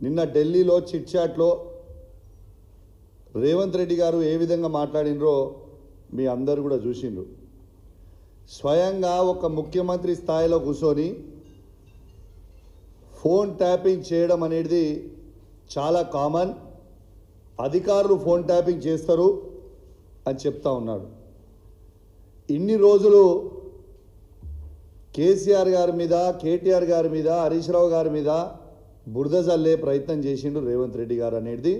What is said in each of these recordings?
నిన్న ఢిల్లీలో చిట్ చాట్లో రేవంత్ రెడ్డి గారు ఏ విధంగా మాట్లాడినరో మీ అందరూ కూడా చూసిండ్రు. స్వయంగా ఒక ముఖ్యమంత్రి స్థాయిలో కూర్చొని ఫోన్ ట్యాపింగ్ చేయడం అనేది చాలా కామన్, అధికారులు ఫోన్ ట్యాపింగ్ చేస్తారు అని చెప్తా ఉన్నాడు. ఇన్ని రోజులు కేసీఆర్ గారి మీద, కేటీఆర్ గారి మీద, హరీష్ రావు గారి మీద బురద జల్లే ప్రయత్నం చేసిండు రేవంత్ రెడ్డి గారు అనేది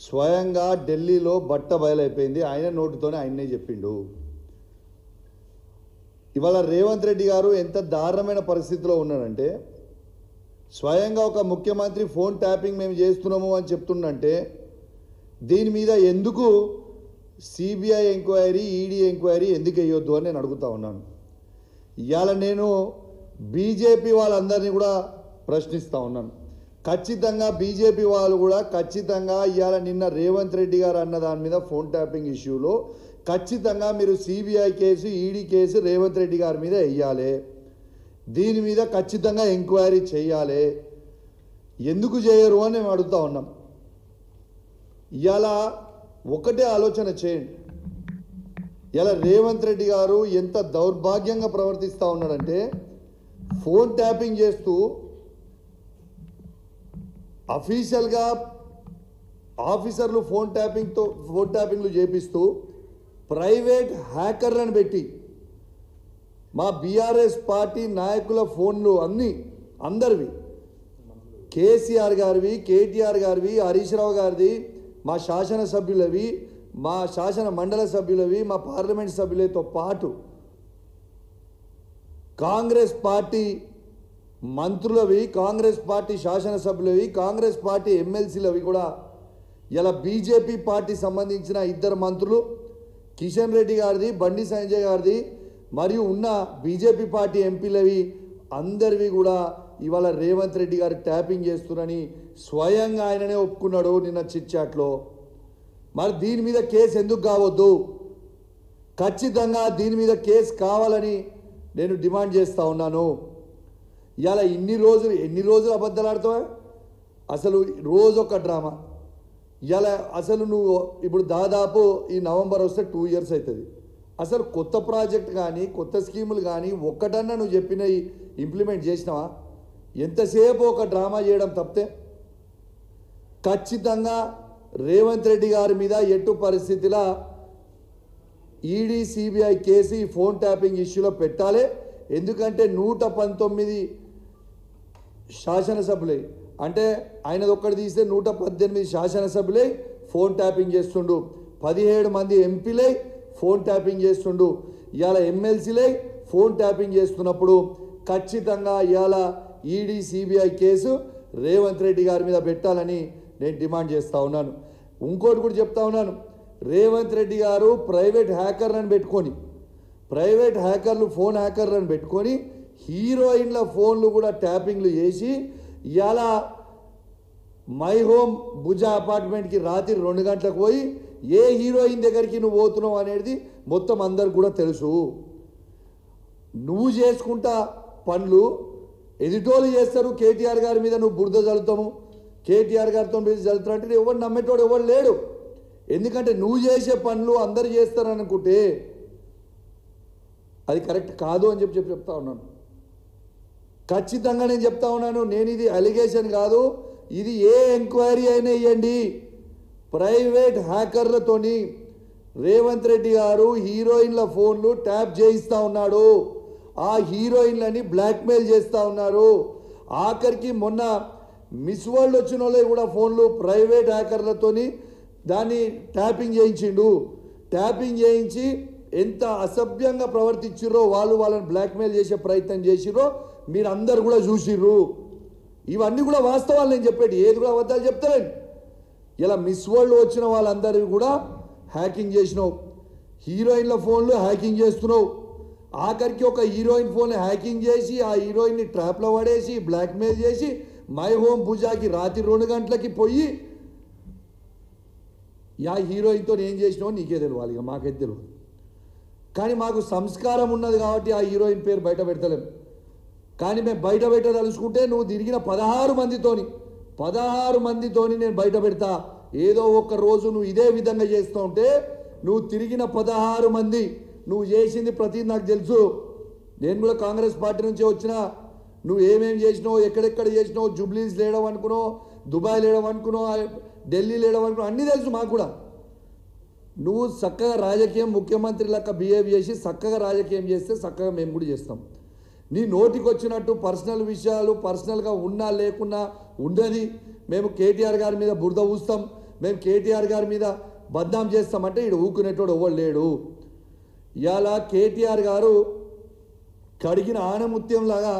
స్వయంగా ఢిల్లీలో బట్ట బయలైపోయింది. ఆయన నోటితోనే ఆయన్నే చెప్పిండు. ఇవాళ రేవంత్ రెడ్డి గారు ఎంత దారుణమైన పరిస్థితిలో ఉన్నాడంటే, స్వయంగా ఒక ముఖ్యమంత్రి ఫోన్ ట్యాపింగ్ మేము చేస్తున్నాము అని చెప్తుండంటే దీని మీద ఎందుకు సిబిఐ ఎంక్వైరీ, ఈడీ ఎంక్వైరీ ఎందుకు వేయొద్దు అని నేను అడుగుతా ఉన్నాను. ఇవాళ నేను బీజేపీ వాళ్ళందరినీ కూడా ప్రశ్నిస్తూ ఉన్నాను. ఖచ్చితంగా బీజేపీ వాళ్ళు కూడా ఖచ్చితంగా ఇవాళ నిన్న రేవంత్ రెడ్డి గారు అన్న దాని మీద ఫోన్ ట్యాపింగ్ ఇష్యూలో ఖచ్చితంగా మీరు CBI case, ED case Revanth Reddy గారి మీద వేయాలి. దీని మీద ఖచ్చితంగా ఎంక్వైరీ చేయాలి. ఎందుకు చేయరు అని మేము అడుగుతూ ఉన్నాం. ఇవాళ ఒకటే ఆలోచన చేయండి. ఇలా రేవంత్ రెడ్డి గారు ఎంత దౌర్భాగ్యంగా ప్రవర్తిస్తూ ఉన్నాడంటే, ఫోన్ ట్యాపింగ్ చేస్తూ అఫీషియల్గా ఆఫీసర్లు ఫోన్ ట్యాపింగ్లు చేపిస్తూ ప్రైవేట్ హ్యాకర్లను పెట్టి మా బీఆర్ఎస్ పార్టీ నాయకుల ఫోన్లు అందరివి, కేసీఆర్ గారివి, కేటీఆర్ గారివి, హరీష్ రావు గారిది, మా శాసనసభ్యులవి, మా శాసన మండల సభ్యులవి, మా పార్లమెంట్ సభ్యులతో పాటు కాంగ్రెస్ పార్టీ మంత్రులవి, కాంగ్రెస్ పార్టీ శాసనసభ్యులవి, కాంగ్రెస్ పార్టీ ఎమ్మెల్సీలవి కూడా ఇలా బీజేపీ పార్టీ సంబంధించిన ఇద్దరు మంత్రులు కిషన్ రెడ్డి గారిది, బండి సంజయ్ గారిది, మరియు ఉన్న బీజేపీ పార్టీ ఎంపీలవి అందరివి కూడా ఇవాళ రేవంత్ రెడ్డి గారు ట్యాపింగ్ చేస్తున్నారని స్వయంగా ఆయననే ఒప్పుకున్నాడు నిన్న చిట్ చాట్లో. మరి దీని మీద కేసు ఎందుకు కావద్దు? ఖచ్చితంగా దీని మీద కేసు కావాలని నేను డిమాండ్ చేస్తూ ఉన్నాను. ఇవాళ ఎన్ని రోజులు అబద్ధాలు ఆడుతావా? అసలు రోజు ఒక డ్రామా. ఇవాళ అసలు నువ్వు ఇప్పుడు దాదాపు ఈ నవంబర్ వస్తే 2 years అవుతుంది. అసలు కొత్త ప్రాజెక్ట్ కానీ కొత్త స్కీములు కానీ ఒక్కటన్నా నువ్వు చెప్పినవి ఇంప్లిమెంట్ చేసినావా? ఎంతసేపు ఒక డ్రామా చేయడం తప్పితే ఖచ్చితంగా రేవంత్ రెడ్డి గారి మీద ఎటు పరిస్థితిలో ఈడీ, సిబిఐ కేసు ఈ ఫోన్ ట్యాపింగ్ ఇష్యూలో పెట్టాలి. ఎందుకంటే 119 శాసనసభ్యులై, అంటే ఆయనది ఒక్కటి తీస్తే 118 శాసనసభ్యులై ఫోన్ ట్యాపింగ్ చేస్తుండు, 17 మంది ఎంపీలై ఫోన్ ట్యాపింగ్ చేస్తుండు, ఇవాళ ఎమ్మెల్సీలై ఫోన్ ట్యాపింగ్ చేస్తున్నప్పుడు ఖచ్చితంగా ఇవాళ ED, CBI case Revanth Reddy గారి మీద పెట్టాలని నేను డిమాండ్ చేస్తూ ఉన్నాను. ఇంకోటి కూడా చెప్తా ఉన్నాను. రేవంత్ రెడ్డి గారు ప్రైవేట్ హ్యాకర్లు ఫోన్ హ్యాకర్లను పెట్టుకొని హీరోయిన్ల ఫోన్లు కూడా ట్యాపింగ్లు చేసి ఇవాళ మై హోమ్ భుజా అపార్ట్మెంట్కి రాత్రి 2 గంటలకు పోయి ఏ హీరోయిన్ దగ్గరికి నువ్వు పోతున్నావు అనేది మొత్తం అందరికి కూడా తెలుసు. నువ్వు చేసుకుంటా పనులు ఎదిటోళ్ళు చేస్తారు. కేటీఆర్ గారి మీద నువ్వు బురద చల్లుతాము, కేటీఆర్ గారితో చల్లుతారు అంటే ఎవరు నమ్మేటోడు ఎవరు లేడు. ఎందుకంటే నువ్వు చేసే పనులు అందరు చేస్తారనుకుంటే అది కరెక్ట్ కాదు అని చెప్తా ఉన్నాను. ఖచ్చితంగా నేను చెప్తా ఉన్నాను. నేను ఇది అలిగేషన్ కాదు, ఇది ఏ ఎంక్వైరీ అయినా ఇవ్వండి. ప్రైవేట్ హ్యాకర్లతోని రేవంత్ రెడ్డి గారు హీరోయిన్ల ఫోన్లు ట్యాప్ చేయిస్తూ ఉన్నాడు. ఆ హీరోయిన్లని బ్లాక్మెయిల్ చేస్తూ ఉన్నారు. ఆఖరికి మొన్న మిస్ వరల్డ్ వచ్చిన వాళ్ళే కూడా ఫోన్లు ప్రైవేట్ హ్యాకర్లతోని దాన్ని ట్యాపింగ్ చేయించిండు. ట్యాపింగ్ చేయించి ఎంత అసభ్యంగా ప్రవర్తించిర్రో, వాళ్ళని బ్లాక్మెయిల్ చేసే ప్రయత్నం చేసిర్రో మీరు అందరు కూడా చూసిర్రు. ఇవన్నీ కూడా వాస్తవాలు నేను చెప్పేది, ఏది కూడా అబద్ధాలు చెప్తారండి. ఇలా మిస్ వరల్డ్ వచ్చిన వాళ్ళందరివి కూడా హ్యాకింగ్ చేసినావు, హీరోయిన్ల ఫోన్లు హ్యాకింగ్ చేస్తున్నావు. ఆఖరికి ఒక హీరోయిన్ ఫోన్ హ్యాకింగ్ చేసి ఆ హీరోయిన్ని ట్రాప్లో పడేసి బ్లాక్మెయిల్ చేసి మై హోమ్ భుజాకి రాత్రి 2 గంటలకి పోయి ఆ హీరోయిన్తో ఏం చేసినావో నీకే తెలియాలి, ఇక మాకైతే తెలియదు. కానీ మాకు సంస్కారం ఉన్నది కాబట్టి ఆ హీరోయిన్ పేరు బయట పెడతలేము. కానీ మేము బయట తలుచుకుంటే నువ్వు తిరిగిన 16 మందితోని 16 మందితోని నేను బయట పెడతా. ఏదో ఒక రోజు నువ్వు ఇదే విధంగా చేస్తూ ఉంటే నువ్వు తిరిగిన 16 మంది నువ్వు చేసింది ప్రతి నాకు తెలుసు. నేను కూడా కాంగ్రెస్ పార్టీ నుంచి వచ్చిన. నువ్వు ఏమేమి చేసినావు, ఎక్కడెక్కడ చేసినావు, జూబ్లీస్ లేయడం అనుకున్నావు, దుబాయ్ లేయడం అనుకున్నావు, ఢిల్లీ లేయడం అనుకున్నావు, అన్నీ తెలుసు మాకు కూడా. నువ్వు చక్కగా రాజకీయం ముఖ్యమంత్రి లెక్క బిహేవ్ చేసి చక్కగా రాజకీయం చేస్తే చక్కగా మేము కూడా చేస్తాం. నీ నోటికి వచ్చినట్టు పర్సనల్ విషయాలు పర్సనల్గా ఉన్నా లేకున్నా ఉండని మేము కేటీఆర్ గారి మీద బురద ఊస్తాం, మేము కేటీఆర్ గారి మీద బద్నాం చేస్తామంటే ఇక్కడ ఊకునేటోడు ఎవరు లేడు. ఇవాళ కేటీఆర్ గారు కడిగిన ఆనముత్యంలాగా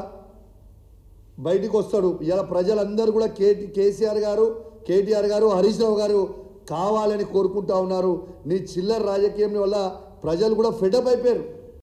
బయటికి వస్తాడు. ఇలా ప్రజలందరూ కూడా కేసీఆర్ గారు, కేటీఆర్ గారు, హరీష్ రావు గారు కావాలని కోరుకుంటా ఉన్నారు. నీ చిల్లర రాజకీయం వల్ల ప్రజలు కూడా ఫెడప్ అయిపోయారు.